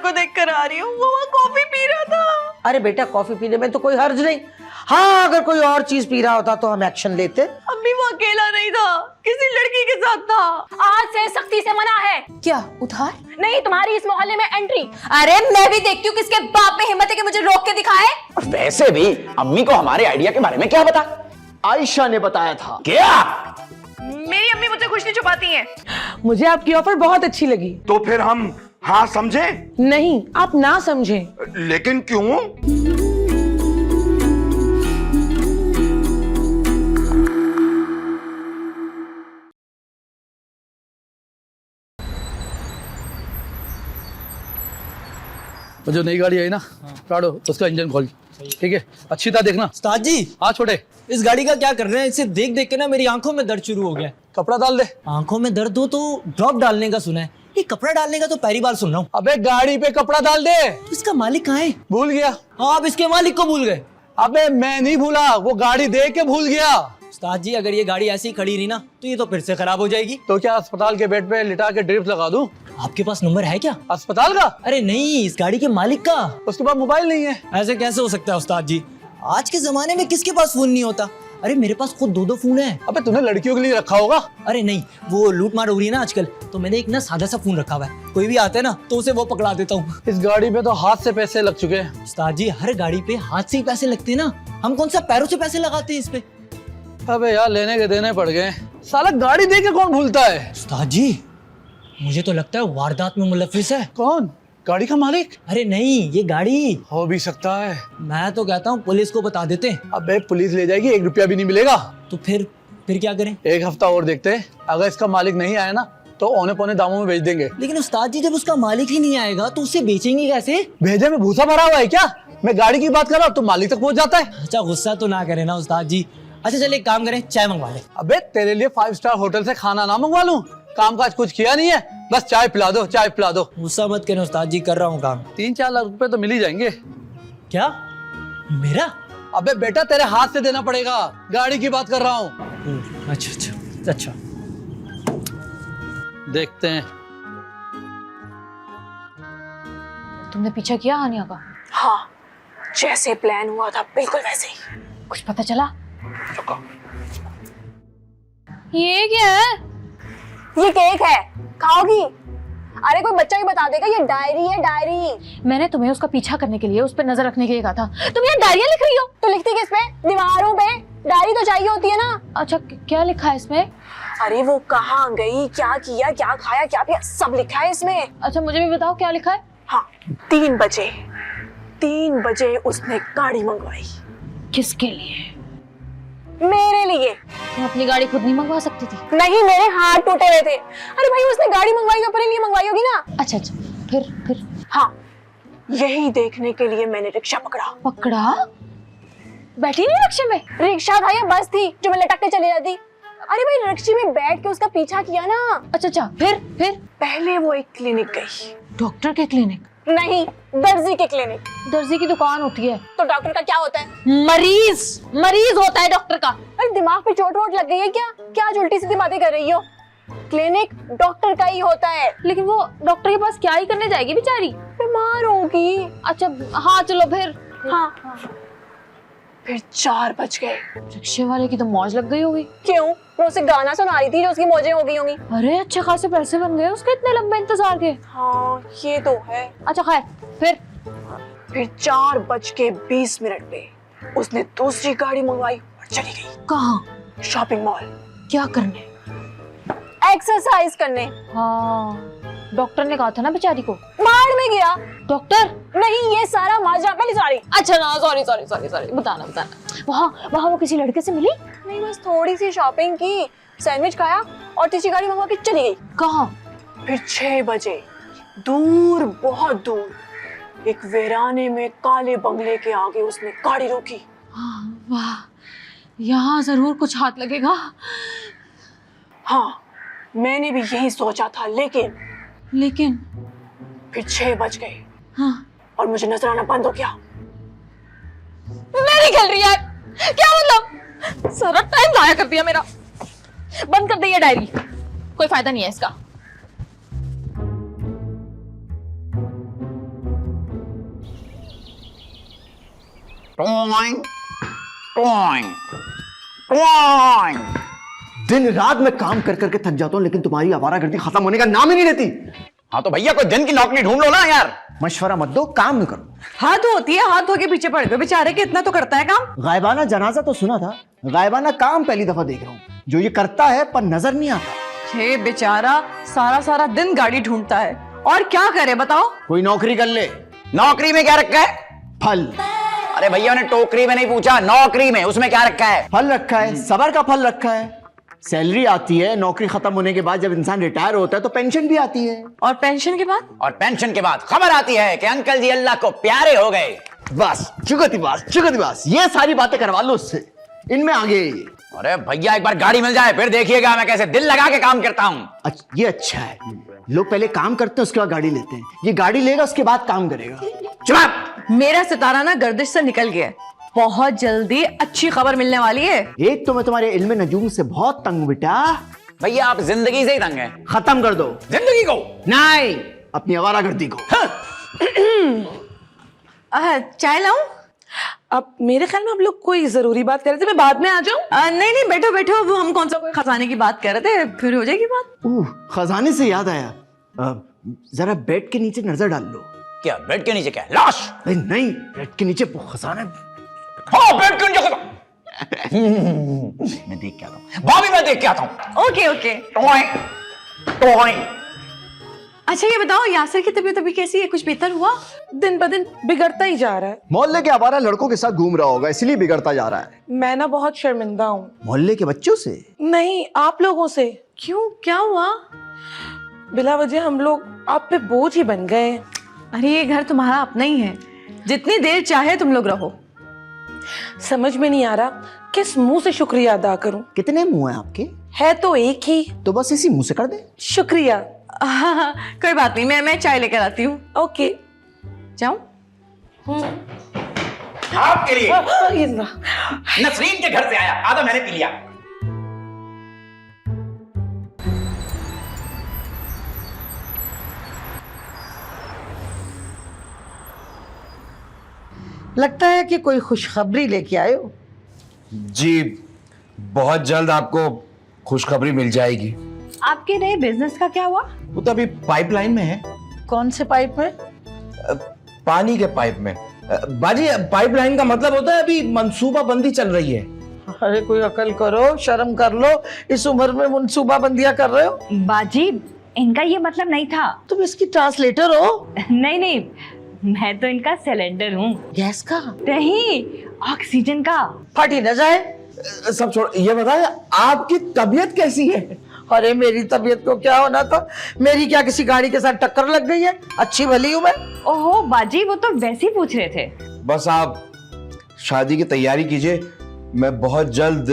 को देखकर आ रही हूँ, वो वहाँ कॉफी पी रहा था। अरे बेटा कॉफी पीने में तो कोई हर्ज नहीं। हाँ अगर कोई और चीज पी रहा होता तो हम एक्शन लेते। अम्मी वो अकेला नहीं था, किसी लड़की के साथ था। आज से सख्ती से मना है। क्या उधार? नहीं तुम्हारी इस मोहल्ले में एंट्री। अरे मैं भी देखती हूँ किसके बाप में हिम्मत है कि मुझे रोक के दिखाए। वैसे भी अम्मी को हमारे आइडिया के बारे में क्या पता? आयशा ने बताया था। क्या? मेरी अम्मी मुझसे कुछ नहीं छुपाती हैं। मुझे आपकी ऑफर बहुत अच्छी लगी। तो फिर हम हाँ समझे? नहीं आप ना समझे। लेकिन क्यों? जो नई गाड़ी आई ना प्राडो, उसका इंजन खोल। ठीक है, अच्छी तरह देखना। उस्ताद जी हाँ छोटे, इस गाड़ी का क्या कर रहे हैं? इसे देख देख के ना मेरी आंखों में दर्द शुरू हो गया। कपड़ा डाल दे। आंखों में दर्द हो तो ड्रॉप डालने का सुना है, ये कपड़ा डालने का तो पहली बार सुन रहा हूँ। अबे गाड़ी पे कपड़ा डाल दे। तो इसका मालिक कहाँ है? भूल गया? आप इसके मालिक को भूल गए? अबे मैं नहीं भूला, वो गाड़ी देख के भूल गया। उस्ताद जी अगर ये गाड़ी ऐसी खड़ी रही ना तो ये तो फिर से खराब हो जाएगी। तो क्या अस्पताल के बेड पे लिटा के ड्रिप लगा दूं? आपके पास नंबर है क्या अस्पताल का? अरे नहीं, इस गाड़ी के मालिक का। उसके पास मोबाइल नहीं है। ऐसे कैसे हो सकता है उस्ताद जी? आज के जमाने में किसके पास फोन नहीं होता? अरे मेरे पास खुद दो फोन है। अबे तूने लड़कियों के लिए रखा होगा। अरे नहीं, वो लूट मार हो रही है ना आजकल, तो मैंने एक ना सादा सा फोन रखा हुआ है। कोई भी आता है ना तो उसे वो पकड़ा देता हूँ। इस गाड़ी पे तो हाथ से पैसे लग चुके हैं। उस्ताद जी हर गाड़ी पे हाथ से ही पैसे लगते हैं ना, हम कौन सा पैरों से पैसे लगाते हैं इस पे? अबे यार लेने के देने पड़ गए। साला गाड़ी देख के कौन भूलता है? उस्ताद जी मुझे तो लगता है वारदात में मुलविस है। कौन? गाड़ी का मालिक? अरे नहीं, ये गाड़ी। हो भी सकता है। मैं तो कहता हूँ पुलिस को बता देते हैं। अबे पुलिस ले जाएगी, 1 रुपया भी नहीं मिलेगा। तो फिर क्या करें? 1 हफ्ता और देखते हैं, अगर इसका मालिक नहीं आया ना तो औने पौने दामों में बेच देंगे। लेकिन उस्ताद जी जब उसका मालिक ही नहीं आएगा तो उसे बेचेंगे कैसे? भेजे में भूसा भरा हुआ है क्या? मैं गाड़ी की बात कर रहा हूँ, तो मालिक तक पहुंच जाता है। अच्छा गुस्सा तो ना करे ना उस्ताद जी। अच्छा चलिए एक काम करें, चाय मंगवा ले। अबे तेरे लिए 5 स्टार होटल से खाना ना मंगवा लूं? काम काज कुछ किया नहीं है, बस चाय पिला दो, चाय पिला दो। गुस्सा मत करें उस्ताद जी, कर रहा हूँ काम। 3-4 लाख रुपए तो मिल ही जाएंगे। क्या मेरा? अबे बेटा तेरे हाथ से देना पड़ेगा, गाड़ी की बात कर रहा हूँ। अच्छा देखते हैं। तुमने पीछा किया हानिया का? हाँ जैसे प्लान हुआ था बिल्कुल वैसे ही। कुछ पता चला? ये क्या है? ये केक है, खाओगी? अरे कोई बच्चा ही बता देगा, ये डायरी है डायरी। मैंने तुम्हें उसका पीछा करने के लिए, उस पर नजर रखने के लिए कहा था। तुम यहाँ डायरियाँ लिख रही हो? तो लिखती किस पे? दीवारों पे। डायरी तो चाहिए होती है ना। अच्छा क्या लिखा है इसमें? अरे वो कहाँ गई, क्या किया, क्या खाया, क्या पिया, सब लिखा है इसमें। अच्छा मुझे भी बताओ क्या लिखा है? हाँ 3 बजे उसने गाड़ी मंगवाई। किसके लिए? मेरे लिए। तुम अपनी गाड़ी खुद नहीं मंगवा सकती थी? नहीं मेरे हाथ टूटे हुए थे। अरे भाई उसने गाड़ी मंगवाई तो अपने लिए मंगवाई होगी ना। अच्छा फिर? हाँ यही देखने के लिए मैंने रिक्शा पकड़ा? बैठी नहीं रिक्शे में? रिक्शा था या बस थी जो मैं लटक के चली जाती? अरे भाई रिक्शे में बैठ के उसका पीछा किया ना। अच्छा फिर? पहले वो एक क्लिनिक गई। डॉक्टर के क्लिनिक? नहीं दर्जी के क्लिनिक। दर्जी की दुकान होती है। तो डॉक्टर का क्या होता है? मरीज होता है डॉक्टर का। अरे दिमाग पे चोट वोट लग गई है क्या उल्टी सीधी बातें कर रही हो? क्लिनिक डॉक्टर का ही होता है। लेकिन वो डॉक्टर के पास क्या ही करने जाएगी बेचारी? बीमार होगी। अच्छा हाँ चलो फिर। हाँ फिर 4 बज गए। रिक्शे वाले की तो मौज लग गई होगी। क्यों? मैं उसे गाना सुना रही थी जो उसकी मौजें हो गई होंगी। अरे अच्छे खासे पैसे बन गए उसके इतने लंबे इंतजार के। हाँ ये तो है। अच्छा खैर फिर 4:20 पे उसने दूसरी गाड़ी मंगवाई और चली गई। कहाँ? Shopping mall. क्या करने? एक्सरसाइज करने। हाँ डॉक्टर ने कहा था ना बेचारी को। मार में गया। डॉक्टर? नहीं ये सारा माजरा पहले सॉरी। अच्छा ना सॉरी बताना। वहाँ वो किसी लड़के से मिली? नहीं बस थोड़ी सी शॉपिंग की, सैंडविच खाया और तीसरी गाड़ी मंगवा के चली गई। कहाँ? फिर 6 बजे दूर बहुत दूर एक वीराने में काले बंगले के आगे उसने गाड़ी रोकी। वाह यहाँ जरूर कुछ हाथ लगेगा। हाँ मैंने भी यही सोचा था लेकिन फिर 6 बज गए। हाँ और मुझे नजर आना बंद हो गया। मैं नहीं खेल रही यार। क्या मतलब? सारा टाइम जाया कर दिया मेरा। बंद कर दे ये डायरी, कोई फायदा नहीं है इसका। Towing, towing, towing. दिन रात मैं काम कर करके थक जाता हूँ, लेकिन तुम्हारी आवारागर्दी खत्म होने का नाम ही नहीं लेती। हाँ तो भैया कोई दिन की नौकरी ढूंढ लो ना यार। मशवरा मत दो, काम करो। हाथ होती है, हाथ धो के पीछे पड़ गए बेचारे के, इतना तो करता है काम। गायबाना जनाजा तो सुना था, गायबाना काम पहली दफा देख रहा हूँ। जो ये करता है पर नजर नहीं आता। हे बेचारा सारा सारा दिन गाड़ी ढूंढता है, और क्या करे बताओ। कोई नौकरी कर ले। नौकरी में क्या रखा है? फल। अरे भैया ने टोकरी में नहीं पूछा, नौकरी में, उसमें क्या रखा है? फल रखा है, सबर का फल रखा है। सैलरी आती है, नौकरी खत्म होने के बाद जब इंसान रिटायर होता है तो पेंशन भी आती है। और पेंशन के बाद? और पेंशन के बाद खबर आती है कि अंकल जी अल्लाह को प्यारे हो गए। बस चुगती बास, ये सारी बातें करवा लो उससे, इनमें आगे। अरे भैया एक बार गाड़ी मिल जाए फिर देखिएगा मैं कैसे दिल लगा के काम करता हूँ। ये अच्छा है, लोग पहले काम करते हैं उसके बाद गाड़ी लेते हैं, ये गाड़ी लेगा उसके बाद काम करेगा। चुप। मेरा सितारा ना गर्दिश से निकल गया, बहुत जल्दी अच्छी खबर मिलने वाली है। एक तो मैं तुम्हारे इल्म नजूम से बहुत तंग हूं बेटा। भैया आप जिंदगी से ही तंग हैं। खत्म कर दो जिंदगी को नहीं, अपनी आवारागर्दी को। चाय लाऊं? अब मेरे ख्याल में आप लोग कोई जरूरी बात कर रहे थे, मैं बाद में आ जाऊं? नहीं नहीं, बैठो बैठो, अब हम कौन सा कोई खजाने की बात कर रहे थे, फिर हो जाएगी बात। खजाने से याद आया, जरा बेड के नीचे नजर डाल लो। क्या बेड के नीचे क्या है? लाश? नहीं, बेड के नीचे खजाना। हाँ बेड के नीचे मैं देख के आता हूँ भाभी, मैं देख के आता हूँ। Okay okay. Towing, towing. अच्छा ये बताओ, यासिर की तबीयत अभी कैसी है? कुछ बेहतर हुआ? दिन ब दिन बिगड़ता ही जा रहा है। मोहल्ले के आवारा लड़कों के साथ घूम रहा होगा, इसलिए बिगड़ता जा रहा है। मैं ना बहुत शर्मिंदा हूँ। मोहल्ले के बच्चों से नहीं, आप लोगों से। क्यों, क्या हुआ? बिला वजह हम लोग आप पे बोझ ही बन गए। अरे ये घर तुम्हारा अपना ही है, जितनी देर चाहे तुम लोग रहो। समझ में नहीं आ रहा किस मुंह से शुक्रिया अदा करूं। कितने मुंह हैं आपके? है तो एक ही। तो बस इसी मुंह से कर दे। शुक्रिया। कोई बात नहीं, मैं चाय लेकर आती हूँ। ओके जाऊं? आपके लिए ये लो। नसरीन के घर से आया, आधा मैंने पी लिया। लगता है कि कोई खुशखबरी लेके आए हो। जी, बहुत जल्द आपको खुशखबरी मिल जाएगी। आपके नए बिजनेस का क्या हुआ? वो तो अभी पाइपलाइन में है। कौन से पाइप में? पानी के पाइप में। बाजी, पाइपलाइन का मतलब होता है अभी मंसूबा बंदी चल रही है। अरे कोई अकल करो, शर्म कर लो, इस उम्र में मनसूबा बंदियां कर रहे हो। बाजी, इनका ये मतलब नहीं था। तुम इसकी ट्रांसलेटर हो? नहीं नहीं, मैं तो इनका सिलेंडर हूँ। गैस का? नहीं, ऑक्सीजन का। फटी न जाए। सब छोड़, ये बताए आपकी तबीयत कैसी है? अरे मेरी तबीयत को क्या होना था, मेरी क्या किसी गाड़ी के साथ टक्कर लग गई है? अच्छी भली हूँ मैं। ओहो बाजी, वो तो वैसे ही पूछ रहे थे। बस आप शादी की तैयारी कीजिए, मैं बहुत जल्द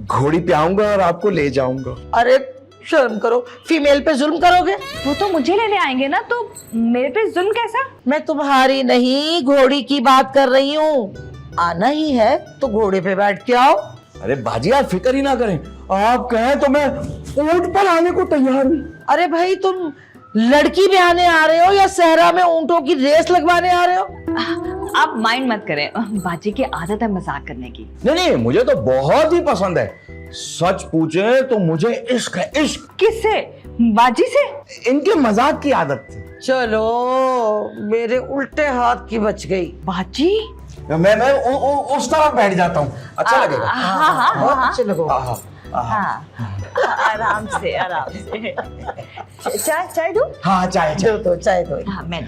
घोड़ी पे आऊंगा और आपको ले जाऊंगा। अरे शर्म करो, फीमेल पे जुल्म करोगे? वो तो मुझे लेने आएंगे ना, तो मेरे पे जुल्म कैसा? मैं तुम्हारी नहीं, घोड़ी की बात कर रही हूँ। आना ही है तो घोड़े पे बैठ के आओ। अरे बाजी, आप फिक्र ही ना करें, आप कहें तो मैं ऊंट पर आने को तैयार हूँ। अरे भाई, तुम लड़की ब्याहने आ रहे हो या सहरा में ऊंटों की रेस लगवाने आ रहे हो? आप माइंड मत करें, बाजी की आदत है मजाक करने की। नहीं, मुझे तो बहुत ही पसंद है। सच पूछे तो मुझे इश्क है, इश्क। किससे? बाजी से? इनके मजाक की आदत थी। चलो, मेरे उल्टे हाथ की बच गई। बाजी? मैं उस तरफ बैठ जाता हूँ, अच्छा लगेगा। हाँ हाँ बहुत हाँ अच्छे लगो। हाँ, आराम से आराम से। चाय दूं? हाँ, चाय चाय। दो चाय दो। हाँ मैं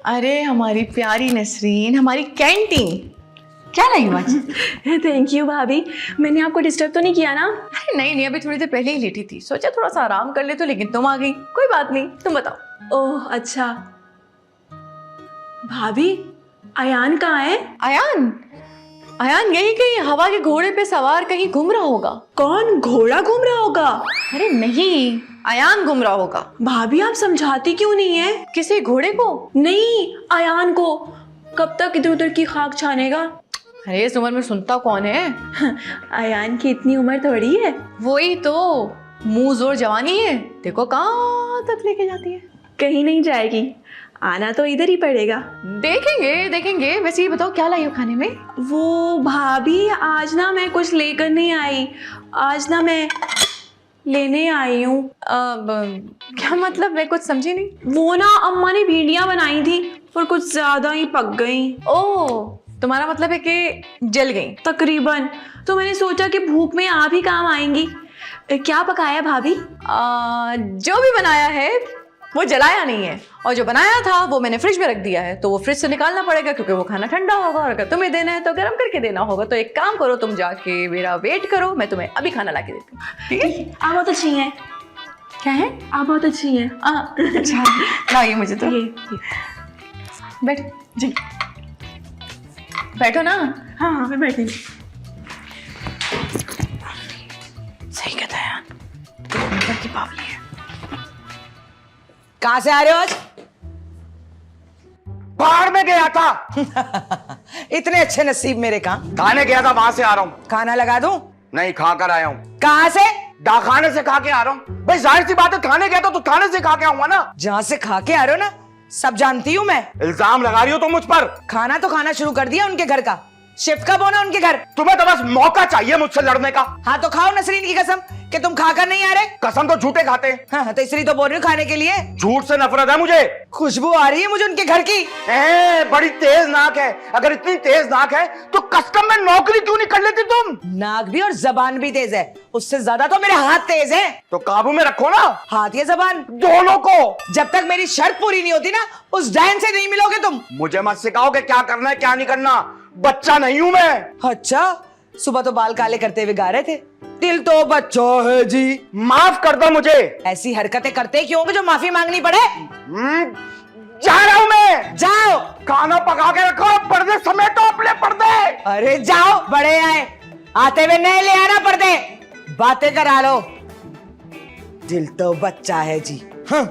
अरे हमारी प्यारी नसरीन, हमारी कैंटीन। क्या लगी बात? थैंक यू भाभी, मैंने आपको डिस्टर्ब तो नहीं किया ना? अरे नहीं नहीं, अभी थोड़ी देर पहले ही लेटी थी, सोचा थोड़ा सा आराम कर ले तो, लेकिन तुम आ गई। कोई बात नहीं, तुम बताओ। ओह अच्छा। भाभी, अयान कहाँ है? अयान? अयान यही कहीं हवा के घोड़े पे सवार कहीं घूम रहा होगा। कौन घोड़ा घूम रहा होगा? अरे नहीं, अयान घूम रहा होगा। भाभी आप समझाती क्यों नहीं है? किसी घोड़े को? नहीं, अयान को। कब तक इधर उधर की खाक छानेगा? अरे इस उम्र में सुनता कौन है? आयान की इतनी उम्र थोड़ी है। वही तो, मुंह जोर जवानी है, देखो कहाँ तक लेके जाती है। कहीं नहीं जाएगी, आना तो इधर ही पड़ेगा। देखेंगे देखेंगे। वैसे ये बताओ क्या लाई हो खाने में? वो भाभी, आज ना मैं कुछ लेकर नहीं आई, आज ना मैं लेने आई हूँ। क्या मतलब, मैं कुछ समझी नहीं। वो ना अम्मा ने भिंडियाँ बनाई थी पर कुछ ज्यादा ही पक गई। ओह, तुम्हारा मतलब है कि जल गई? तकरीबन। तो मैंने सोचा कि भूख में आप ही काम आएंगी। क्या पकाया भाभी? जो भी बनाया है वो जलाया नहीं है, और जो बनाया था वो मैंने फ्रिज में रख दिया है, तो वो फ्रिज से निकालना पड़ेगा क्योंकि वो खाना ठंडा होगा, और अगर तुम्हें देना है तो गर्म करके देना होगा। तो एक काम करो, तुम जाके मेरा वेट करो, मैं तुम्हें अभी खाना ला के देती हूँ, ठीक है? आप बहुत अच्छी हैं। क्या है? आप बहुत अच्छी हैं। अच्छा, लाइए मुझे तो। ये बैठ जी, बैठो ना। हाँ हाँ मैं बैठी। सही कहता है यार, तो की बावली है। कहाँ से आ रहे हो आज? बाहर में गया था। इतने अच्छे नसीब मेरे कहाँ? खाने गया था, वहां से आ रहा हूँ। खाना लगा दूं? नहीं, खा कर आया हूँ। कहाँ से? डाखाने से खा के आ रहा हूँ। भाई जाहिर सी बात है, खाने गया था तो खाने से खा के आऊंगा ना। जहाँ से खा के आ रहे हो ना, सब जानती हूँ मैं। इल्जाम लगा रही हो तुम मुझ पर। खाना तो खाना शुरू कर दिया उनके घर का। शिफ्ट कब होना उनके घर? तुम्हें तो बस मौका चाहिए मुझसे लड़ने का। हाँ तो खाओ नसरीन की कसम कि तुम खाकर नहीं आ रहे। कसम तो झूठे खाते हैं। हाँ तो इसलिए तो बोल रही हूँ खाने के लिए। झूठ से नफरत है मुझे। खुशबू आ रही है मुझे उनके घर की। बड़ी तेज नाक है। अगर इतनी तेज नाक है तो कस्टम में नौकरी क्यों नहीं कर लेती तुम? नाक भी और जबान भी तेज है, उससे ज्यादा तो मेरे हाथ तेज है। तो काबू में रखो ना हाथ या जबान, दोनों को। जब तक मेरी शर्त पूरी नहीं होती ना, उस डैन से नहीं मिलोगे तुम। मुझे मत सिखाओ कि क्या करना है क्या नहीं करना। बच्चा नहीं हूं मैं। अच्छा, सुबह तो बाल काले करते हुए गा रहे थे, दिल तो बच्चा है जी। माफ कर दो मुझे। ऐसी हरकतें करते क्यों कि जो माफी मांगनी पड़े? जा रहा हूं मैं। जाओ, खाना पका के रखो, पर्दे समेटो अपने पर्दे। अरे जाओ, बड़े आए, आते हुए नए ले आना पर्दे, बातें करा लो। दिल तो बच्चा है जी। हाँ।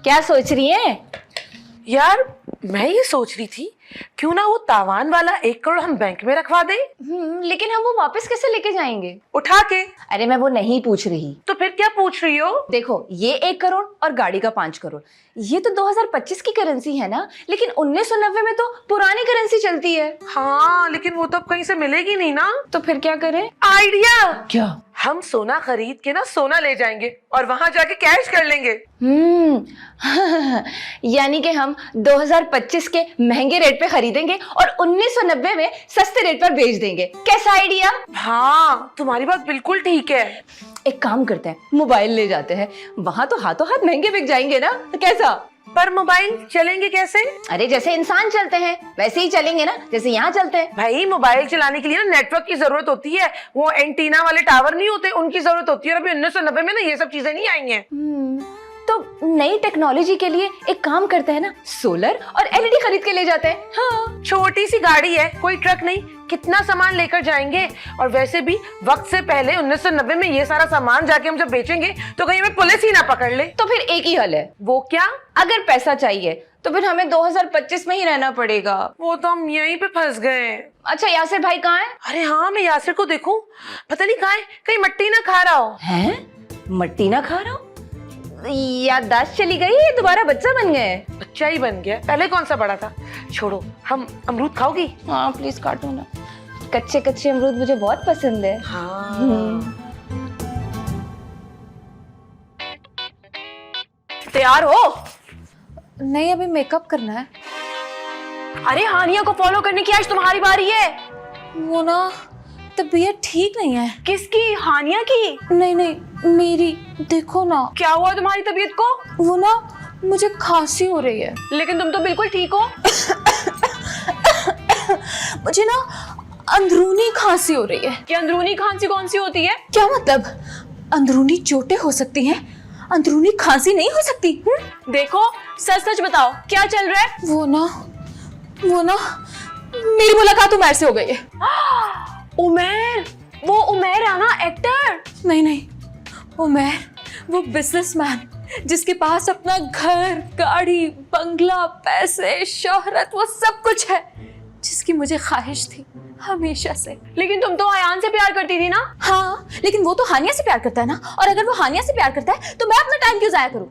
क्या सोच रही है? यार मैं ये सोच रही थी, क्यों ना वो तावान वाला 1 करोड़ हम बैंक में रखवा दें। लेकिन हम वो वापस कैसे लेके जाएंगे? उठा के। अरे मैं वो नहीं पूछ रही। तो फिर क्या पूछ रही हो? देखो, ये 1 करोड़ और गाड़ी का 5 करोड़, ये तो 2025 की करेंसी है ना, लेकिन 1990 में तो पुरानी करेंसी चलती है। हाँ, लेकिन वो तो अब कहीं से मिलेगी नहीं ना। तो फिर क्या करें? आइडिया। क्या? हम सोना खरीद के ना सोना ले जाएंगे और वहां जाके कैश कर लेंगे। यानी कि हम 2025 के महंगे रेट पे खरीदेंगे और 1990 में सस्ते रेट पर बेच देंगे। कैसा आइडिया? हाँ, तुम्हारी बात बिल्कुल ठीक है। एक काम करते हैं, मोबाइल ले जाते हैं, वहां तो हाथों हाथ महंगे बिक जाएंगे ना। कैसा? पर मोबाइल चलेंगे कैसे? अरे जैसे इंसान चलते हैं वैसे ही चलेंगे ना, जैसे यहाँ चलते हैं। भाई मोबाइल चलाने के लिए ना नेटवर्क की जरूरत होती है, वो एंटीना वाले टावर नहीं होते, उनकी जरूरत होती है। और अभी 1990 में ना ये सब चीजें नहीं आई हैं। तो नई टेक्नोलॉजी के लिए एक काम करते हैं ना, सोलर और एलईडी खरीद के ले जाते हैं। हाँ, छोटी सी गाड़ी है, कोई ट्रक नहीं, कितना सामान लेकर जाएंगे। और वैसे भी वक्त से पहले 1990 में ये सारा सामान जाके हम जब बेचेंगे तो कहीं हमें पुलिस ही ना पकड़ ले। तो फिर एक ही हल है। वो क्या? अगर पैसा चाहिए तो फिर हमें 2025 में ही रहना पड़ेगा। वो तो हम यहीं पे फंस गए। अच्छा, यासिर भाई कहाँ है? अरे हाँ, मैं यासिर को देखूं, पता नहीं कहाँ है, कहीं मट्टी ना खा रहा हो। हैं? मट्टी ना खा रहा हूँ? याददाश्त चली गई, ये दोबारा बच्चा बन गए। बच्चा ही बन गया, पहले कौन सा बड़ा था। छोड़ो, हम अमरूद खाओगी? हाँ प्लीज काटो ना, कच्चे कच्चे अमरूद मुझे बहुत पसंद है। हाँ। तैयार हो? नहीं, अभी मेकअप करना है। अरे हानिया को फॉलो करने की आज तुम्हारी बारी है। वो ना तबीयत ठीक नहीं है। किसकी? हानिया की? नहीं नहीं, मेरी। देखो ना। क्या हुआ तुम्हारी तबीयत को? वो ना, मुझे खांसी हो रही है। लेकिन तुम तो बिल्कुल ठीक हो। मुझे ना अंदरूनी खांसी हो रही है। कि अंदरूनी खांसी कौन सी होती है? क्या मतलब? अंदरूनी चोटें हो सकती हैं, अंदरूनी खांसी नहीं हो सकती। देखो, सच सच बताओ, क्या चल रहा है? वो ना मेरी मुलाकात उमैर से हो गई है। उमैर? वो उमैर है ना, एक्टर? नहीं नहीं, उमर, वो बिजनेसमैन जिसके पास अपना घर, गाड़ी, बंगला, पैसे, शोहरत, वो सब कुछ है, जिसकी मुझे ख्वाहिश थी हमेशा से। लेकिन तुम तो आयान से प्यार करती थी ना। हाँ, लेकिन वो तो हानिया से प्यार करता है ना, और अगर वो हानिया से प्यार करता है तो मैं अपना टाइम क्यों जाया करूं?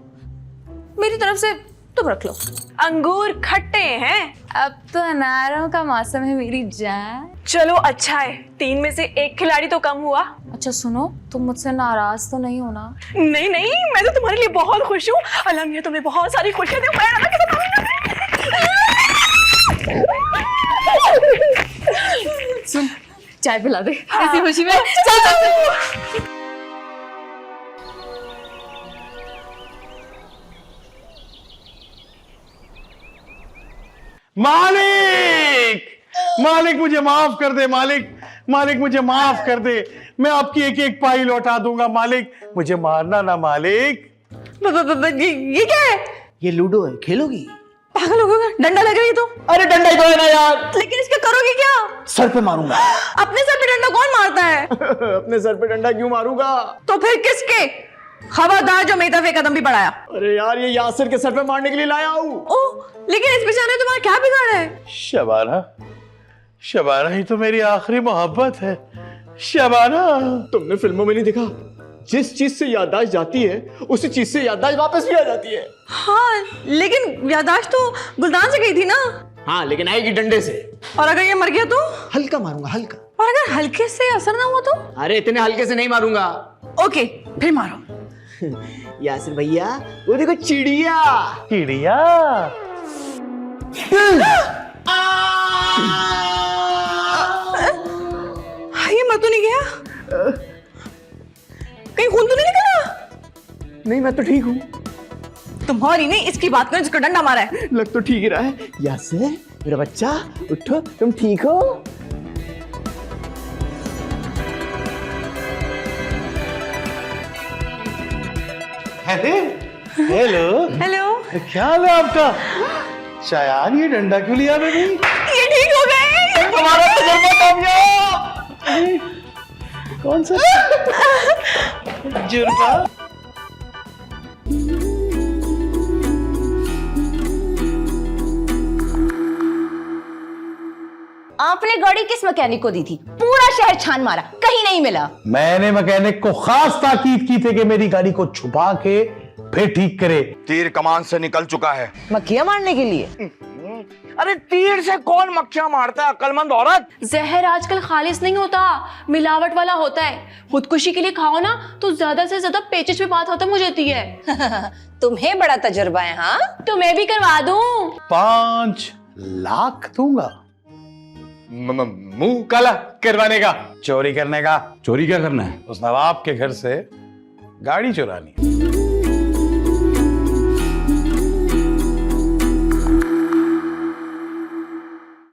मेरी तरफ से तुम रख लो। अंगूर खट्टे हैं। अब तो अनारों का मौसम है मेरी जान। चलो अच्छा है, 3 में से 1 खिलाड़ी तो कम हुआ। अच्छा सुनो, तुम मुझसे नाराज तो नहीं हो ना? नहीं नहीं, मैं तो तुम्हारे लिए बहुत खुश हूँ। अल्लाह मियां तुम्हें बहुत सारी खुशियां दे। सुन, चाय पिला दे इसी खुशी में। चल चल। मालिक, मालिक मुझे माफ कर दे मालिक, मालिक मुझे माफ कर दे। मैं आपकी एक एक पाई लौटा दूंगा मालिक, मुझे मारना ना मालिक। ये क्या है? ये लूडो है, खेलोगी? पागल हो गए, डंडा लग रही है तुम। अरे डंडा ही तो है ना यार। लेकिन इसका करोगे क्या? सर पे मारूंगा। अपने सर पे डंडा कौन मारता है? अपने सर पे डंडा क्यों मारूंगा? तो फिर किसके? खबरदार जो मेरी तरफ एक कदम भी बढ़ाया। अरे यार, ये यासिर के सर पे मारने के लिए लाया हूँ। ओह, लेकिन इस बेचारे ने तुम्हारा क्या बिगाड़ा है? शबाना, शबाना ही तो मेरी आखिरी मोहब्बत है। शबाना, तुमने फिल्मों में नहीं देखा, जिस चीज से याददाश्त जाती है उसी चीज से याददाश्त वापस भी आ जाती है। हाँ, लेकिन याददाश्त तो गुलदान से गई थी ना। हाँ, लेकिन आएगी डंडे से। और अगर ये मर गया तो? हल्का मारूंगा, हल्का। और अगर हल्के से असर ना हुआ तो? अरे इतने हल्के से नहीं मारूंगा। ओके, फिर मारो। यासिर भैया, वो देखो चिड़िया। चिड़िया? ये मर तो नहीं गया? कहीं खून तो नहीं निकला? नहीं, मैं तो ठीक हूँ। तुम्हारी नहीं, इसकी बात करो जिसको डंडा मारा है। लग तो ठीक ही रहा है। यासिर मेरा बच्चा, उठो, तुम ठीक हो? हेलो हेलो, क्या हाल है आपका? शायान, ये डंडा क्यों लिया बेबी? ये ठीक हो गए। तुम्हारा तजुर्बा कामयाब। कौन सा तजुर्बा? आपने गाड़ी किस मैकेनिक को दी थी? पूरा शहर छान मारा, कहीं नहीं मिला। मैंने मैकेनिक को खास ताकीद की थी कि मेरी गाड़ी को छुपा के फिर ठीक करे। तीर कमान से निकल चुका है। मक्खियां मारने के लिए? अरे तीर से कौन मक्खियां मारता है, अक्लमंद औरत? जहर आजकल खालिस नहीं होता, मिलावट वाला होता है। खुदकुशी के लिए खाओ ना तो ज्यादा से ज्यादा पेचिश में बात खत्म हो जाती है। तुम्हें बड़ा तजुर्बा है। हाँ, तुम्हें भी करवा दूं। 5 लाख दूंगा। मुंह काला करवाने का, चोरी करने का। चोरी क्या करना है? उस नवाब के घर से गाड़ी चुरानी।